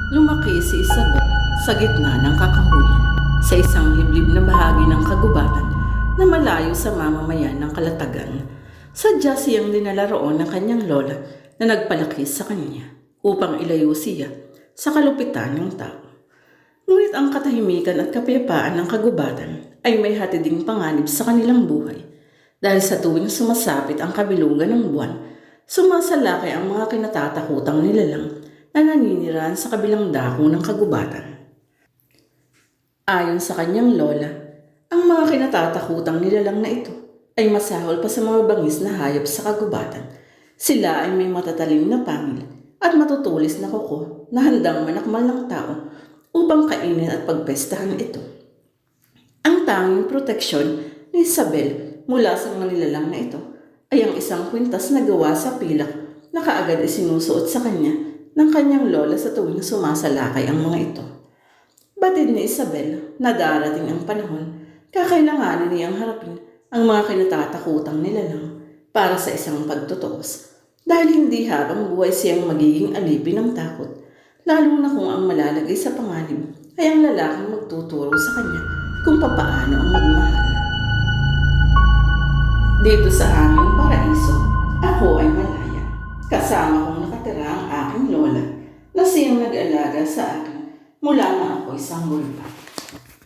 Lumaki si Isabel sa gitna ng kakahuyan sa isang liblib na bahagi ng kagubatan na malayo sa mamamayan ng Kalatagan. Sadya siyang dinala roon ng kanyang lola na nagpalaki sa kanya upang ilayo siya sa kalupitan ng tao. Ngunit ang katahimikan at kapayapaan ng kagubatan ay may hatiding panganib sa kanilang buhay dahil sa tuwing sumasapit ang kabilugan ng buwan, sumasalakay ang mga kinatatakutang nilalang na naninirahan sa kabilang dako ng kagubatan. Ayon sa kanyang lola, ang mga kinatatakutang nilalang na ito ay masahol pa sa mga bangis na hayop sa kagubatan. Sila ay may matatalim na pangil at matutulis na kuko na handang manakmal ng tao upang kainin at pagpestahan ito. Ang tanging proteksyon ni Isabel mula sa mga nilalang na ito ay ang isang kwintas na gawa sa pilak na kaagad isinusuot sa kanya ng kanyang lola sa tuwing sumasalakay ang mga ito. Batid ni Isabel na darating ang panahon, kakailanganin niyang harapin ang mga kinatatakutang nilalang para sa isang pagtutuos dahil hindi habang buhay siyang magiging alipin ng takot, lalo na kung ang malalagay sa panganib ay ang lalaking magtuturo sa kanya kung papaano ang magmahal. Dito sa aming paraiso, ako ay malaya. Kasama kong nakatira ang aking lola na siyang nag-alaga sa akin mula na ako isang bulpa.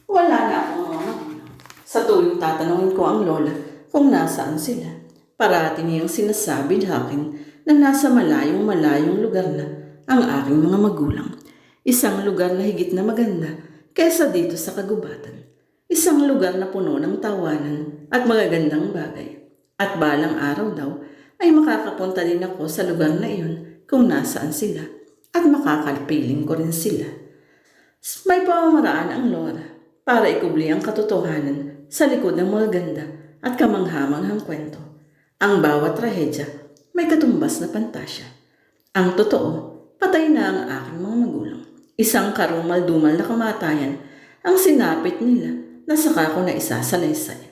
Wala na akong mga magulang. Sa tuwing tatanungin ko ang lola kung nasaan sila, parati niyang sinasabi sa akin na nasa malayong lugar na ang aking mga magulang. Isang lugar na higit na maganda kaysa dito sa kagubatan. Isang lugar na puno ng tawanan at magagandang bagay. At balang araw daw ay makakapunta din ako sa lugar na iyon kung nasaan sila at makakalpiling ko rin sila. May pamamaraan ang lola para ikubli ang katotohanan sa likod ng mga ganda at kamanghamanghang kwento. Ang bawat trahedya may katumbas na pantasya. Ang totoo, patay na ang aking mga magulang. Isang karumal-dumal na kamatayan ang sinapit nila na saka ko na isasalaysay.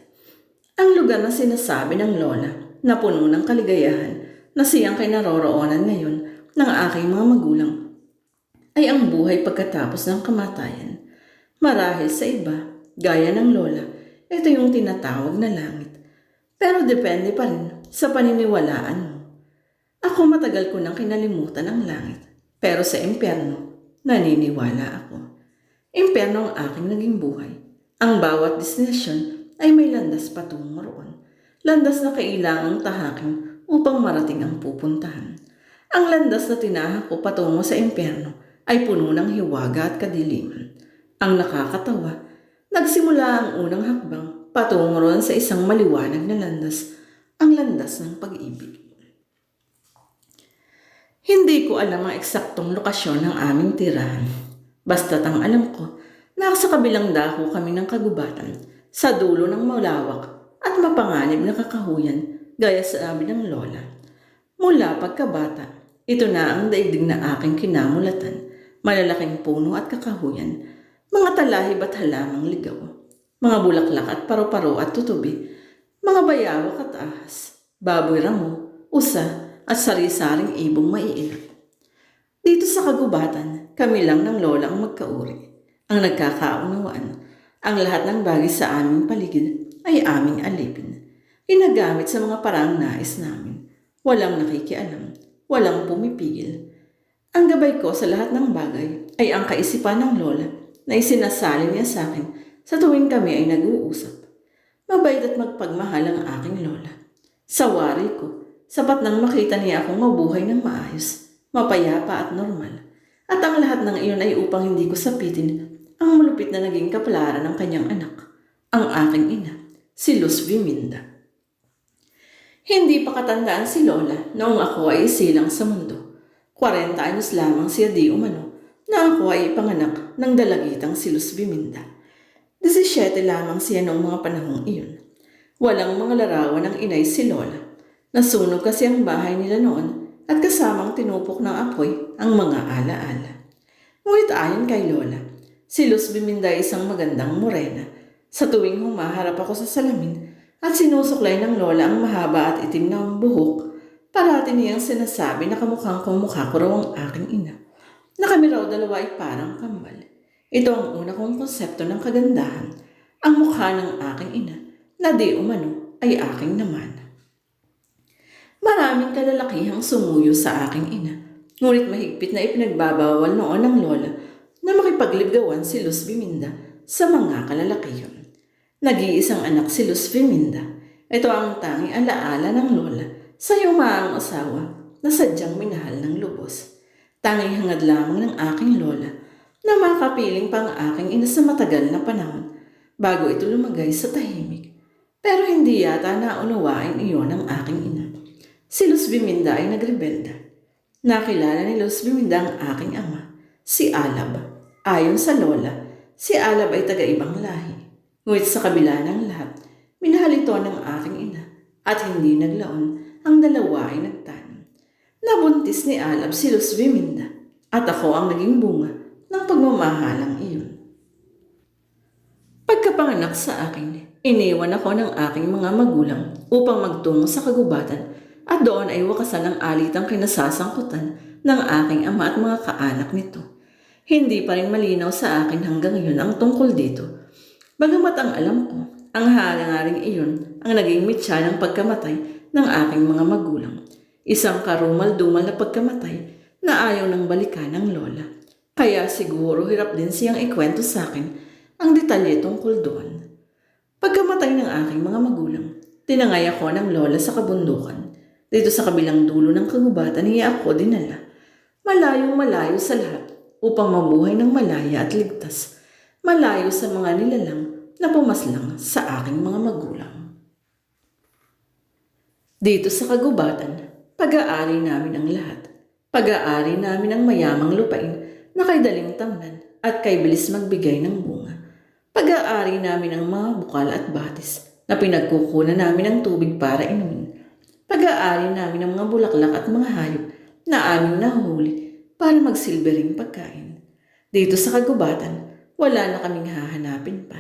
Ang lugar na sinasabi ng lola na puno ng kaligayahan na siyang kinaroroonan ngayon ng aking mga magulang ay ang buhay pagkatapos ng kamatayan. Marahil sa iba, gaya ng lola, ito yung tinatawag na langit. Pero depende pa rin sa paniniwalaan mo. Ako matagal ko nang kinalimutan ang langit, pero sa impyerno, naniniwala ako. Impyerno ang aking naging buhay. Ang bawat destinasyon ay may landas patungo roon. Landas na kailangang tahakin upang marating ang pupuntahan. Ang landas na tinahak ko patungo sa impyerno ay puno ng hiwaga at kadiliman. Ang nakakatawa, nagsimula ang unang hakbang patungo roon sa isang maliwanag na landas, ang landas ng pag-ibig. Hindi ko alam ang eksaktong lokasyon ng aming tirahan. Basta't ang alam ko, nasa kabilang dako kami ng kagubatan, sa dulo ng malawak at mapanganib na kakahuyan gaya sa amin ng lola. Mula pagkabata, ito na ang daigdig na aking kinamulatan, malalaking puno at kakahuyan, mga talahib at halamang ligaw, mga bulaklak at paru-paro at tutubi, mga bayawak at ahas, baboy ramo, usa at sari-saring ibong maiilat. Dito sa kagubatan, kami lang ng lola ang magkauri, ang nagkakaunawaan. Ang lahat ng bagay sa aming paligid ay aming alipin. Ginagamit sa mga paraang nais namin. Walang nakikialam, walang pumipigil. Ang gabay ko sa lahat ng bagay ay ang kaisipan ng lola na isinasali niya sa akin sa tuwing kami ay nag-uusap. Mabait at magpagmahal ang aking lola. Sa wari ko, sapat nang makita niya akong mabuhay ng maayos, mapayapa at normal. At ang lahat ng iyon ay upang hindi ko sapitin ang malupit na naging kapalaran ng kanyang anak, ang aking ina, si Luz Viminda. Hindi pa katandaan si Lola noong ako ay isilang sa mundo. 40 anyos lamang siya di umano na ako ay ipanganak ng dalagitang si Luz Viminda. 17 lamang siya noong mga panahong iyon. Walang mga larawan ng inay si Lola. Nasunog kasi ang bahay nila noon at kasamang tinupok ng apoy ang mga alaala. Ngunit ayon kay Lola, si Luz Viminda ay isang magandang morena. Sa tuwing humaharap ako sa salamin at sinusuklay ng lola ang mahaba at itim na buhok, parati niyang sinasabi na kamukhang kumukha ko raw ang aking ina. na kami raw dalawa ay parang kambal. Ito ang una kong konsepto ng kagandahan, ang mukha ng aking ina na di umano ay aking naman. Maraming kalalakihang sumuyo sa aking ina, ngunit mahigpit na ipinagbabawal noon ng lola na makipagligawan si Luz Biminda sa mga kalalakihan. Nag-iisang anak si Luz Biminda. Ito ang tanging alaala ng lola sa yumaang asawa na sadyang minahal ng lubos. Tanging hangad lamang ng aking lola na makapiling pa ang aking ina sa matagal na panahon bago ito lumagay sa tahimik. Pero hindi yata naunawain iyon ng aking ina. Si Luz Biminda ay nagrebelda. Nakilala ni Luz Biminda ang aking ama, si Alab. Ayon sa lola, si Alab ay taga-ibang lahi. Ngunit sa kabila ng lahat, minahal ito ng aking ina at hindi naglaon ang dalawa ay nagtanim. Nabuntis ni Alab si Luz Biminda at ako ang naging bunga ng pagmamahalang iyon. Pagkapanganak sa akin, iniwan ako ng aking mga magulang upang magtungo sa kagubatan at doon ay wakasan ang alitang kinasasangkutan ng aking ama at mga kaanak nito. Hindi pa rin malinaw sa akin hanggang ngayon ang tungkol dito. Bagamat ang alam ko, ang hangaring iyon ang naging mitya ng pagkamatay ng aking mga magulang. Isang karumal-dumal na pagkamatay na ayaw ng balikan ng lola. Kaya siguro hirap din siyang ikwento sa akin ang detalye tungkol doon. Pagkamatay ng aking mga magulang, tinangay ako ng lola sa kabundukan. Dito sa kabilang dulo ng kagubatan niya ako dinala. Malayong malayo sa lahat upang mabuhay ng malaya at ligtas. Malayo sa mga nilalang na pumaslang sa aking mga magulang. Dito sa kagubatan, pag-aari namin ang lahat. Pag-aari namin ang mayamang lupain na kay daling tamnan at kay bilis magbigay ng bunga. Pag-aari namin ang mga bukal at batis na pinagkukunan namin ng tubig para inumin. Pag-aari namin ang mga bulaklak at mga hayop na aming nahuhuli para magsilbering pagkain. Dito sa kagubatan, wala na kaming hahanapin pa.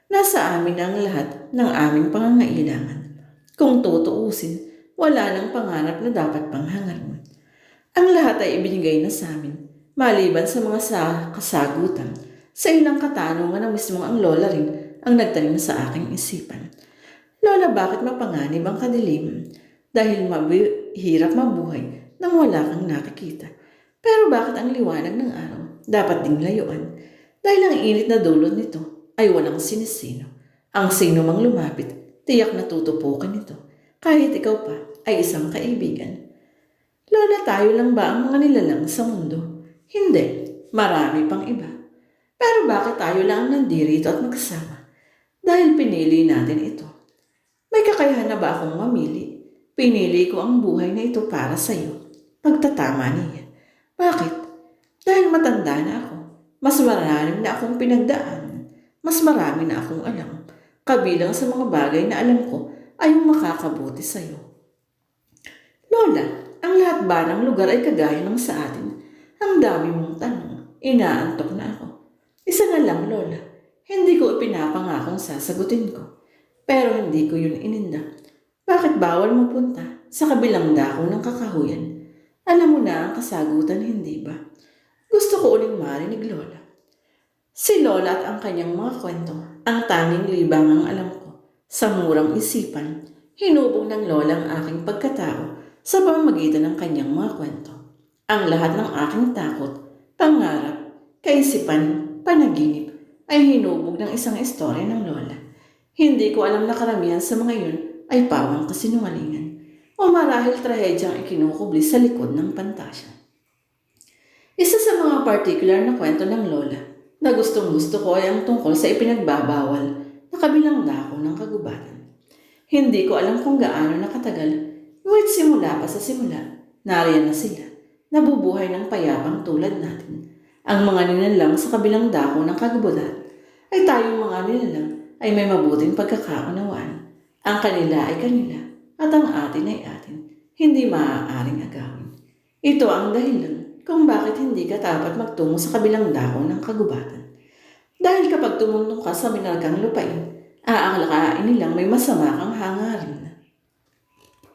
Nasa amin ang lahat ng aming pangangailangan. Kung tutuusin, wala nang pangarap na dapat panghangarin. Ang lahat ay ibinigay na sa amin, maliban sa mga kasagutan. Sa ilang katanungan na mismo ang lola rin ang nagtanim sa aking isipan. Lola, bakit mapanganib ang kadiliman? Dahil hirap mabuhay nang wala kang nakikita. Pero bakit ang liwanag ng araw dapat ding layuan? Dahil ang init na dulot nito ay walang sinisino. Ang sino mang lumapit, tiyak na tutupukin ito. Kahit ikaw pa ay isang kaibigan. Lola, tayo lang ba ang mga nilalang sa mundo? Hindi, marami pang iba. Pero bakit tayo lang nandirito at magkasama? Dahil pinili natin ito. May kakayahan na ba akong mamili? Pinili ko ang buhay na ito para sa iyo. Pagtatama niya. Bakit? Dahil matanda na ako. Mas marami na akong pinagdaan. Mas marami na akong alam. Kabilang sa mga bagay na alam ko ay makakabuti sa iyo. Lola, ang lahat ba ng lugar ay kagaya ng sa atin? Ang dami mong tanong. Inaantok na ako. Isa na lang, Lola. Hindi ko ipinapangakong sasagutin ko. Pero hindi ko yun ininda. Bakit bawal mapunta sa kabilang dako ng kakahuyan? Alam mo na ang kasagutan, hindi ba? Gusto ko uling marinig, Lola. Si Lola at ang kanyang mga kwento, ang tanging libang ang alam ko. Sa murang isipan, hinubog ng Lola ang aking pagkatao sa pamamagitan ng kanyang mga kwento. Ang lahat ng aking takot, pangarap, kaisipan, panaginip ay hinubog ng isang istorya ng Lola. Hindi ko alam na karamihan sa mga yun ay pawang kasinungalingan o marahil trahedyang ikinukubli sa likod ng pantasya. Isa sa mga particular na kwento ng Lola na gustong-gusto ko ay ang tungkol sa ipinagbabawal na kabilang dako ng kagubatan. Hindi ko alam kung gaano nakatagal, ngunit simula pa sa simula, nariyan na sila, nabubuhay ng payapang tulad natin. Ang mga nilalang sa kabilang dako ng kagubatan ay tayong mga nilalang ay may mabuting pagkakaunawaan. Ang kanila ay kanila at ang atin ay atin, hindi maaaring agawin. Ito ang dahilan kung bakit hindi ka dapat magtungo sa kabilang dako ng kagubatan. Dahil kapag tumuntong ka sa minargang lupain, aakalain nilang may masama kang hangarin.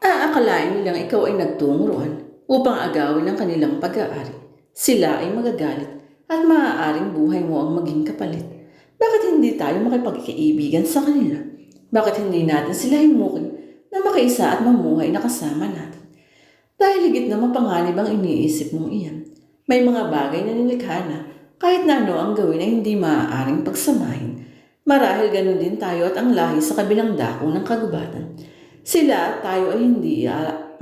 Aakalain nilang ikaw ay nagtungo roon upang agawin ang kanilang pag-aari. Sila ay magagalit at maaaring buhay mo ang maging kapalit. Bakit hindi tayo makipagkaibigan sa kanila? Bakit hindi natin sila himukin na makaisa at mamuhay na kasama natin? Dahil higit na mapanganib ang iniisip mong iyan. May mga bagay na nilikha na kahit na ano ang gawin ay hindi maaaring pagsamahin. Marahil ganun din tayo at ang lahi sa kabilang dako ng kagubatan. Sila at tayo ay hindi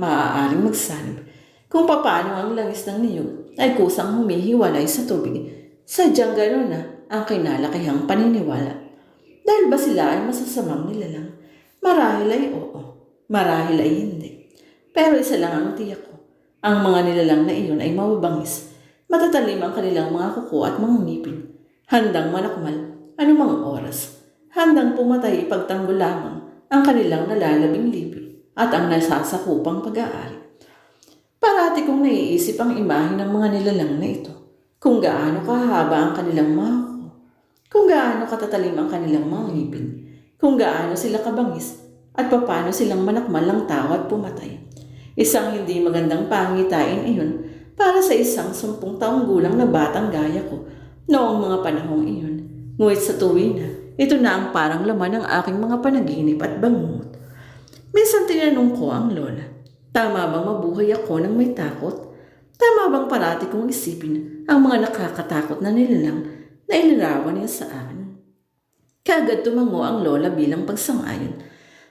maaaring magsanib. Kung papaano ang langis ng niyog ay kusang humihiwalay sa tubig, sadyang gano'n na ang kinalakihang paniniwala. Dahil ba sila ay masasamang nilalang? Marahil ay oo, marahil ay hindi. Pero isa lang ang tiyak ko, ang mga nilalang na iyon ay mababangis. Matatalim ang kanilang mga kuko at mga ngipin. Handang manakmal anumang oras. Handang pumatay ipagtanggol lamang ang kanilang nalalabing lipi at ang nasasakupang pag-aari. Parati kong naiisip ang imahe ng mga nilalang na ito. Kung gaano kahaba ang kanilang mga kuko. Kung gaano katatalim ang kanilang mga ngipin. Kung gaano sila kabangis at paano silang manakmal ng tao at pumatay. Isang hindi magandang pangitain iyon para sa isang 10 taong gulang na batang gaya ko noong mga panahong iyon. Ngunit sa tuwi na, ito na ang parang laman ng aking mga panaginip at bangungot. Minsan tinanong ko ang lola, tama bang mabuhay ako ng may takot? Tama bang parati kong isipin ang mga nakakatakot na nilalang na inilarawan niya sa akin? Kagad tumango ang lola bilang pagsangayon.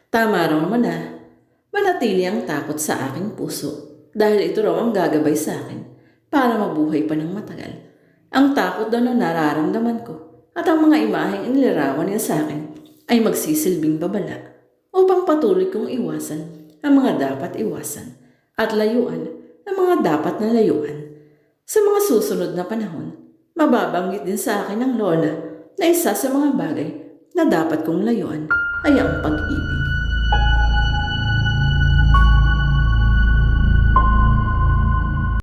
Tama raw naman na manatili ang takot sa aking puso dahil ito raw ang gagabay sa akin para mabuhay pa ng matagal. Ang takot daw na nararamdaman ko at ang mga imaheng inilarawan niya sa akin ay magsisilbing babala upang patuloy kong iwasan ang mga dapat iwasan at layuan ang mga dapat na layuan. Sa mga susunod na panahon, mababanggit din sa akin ng lola na isa sa mga bagay na dapat kong layuan ay ang pag-ibig.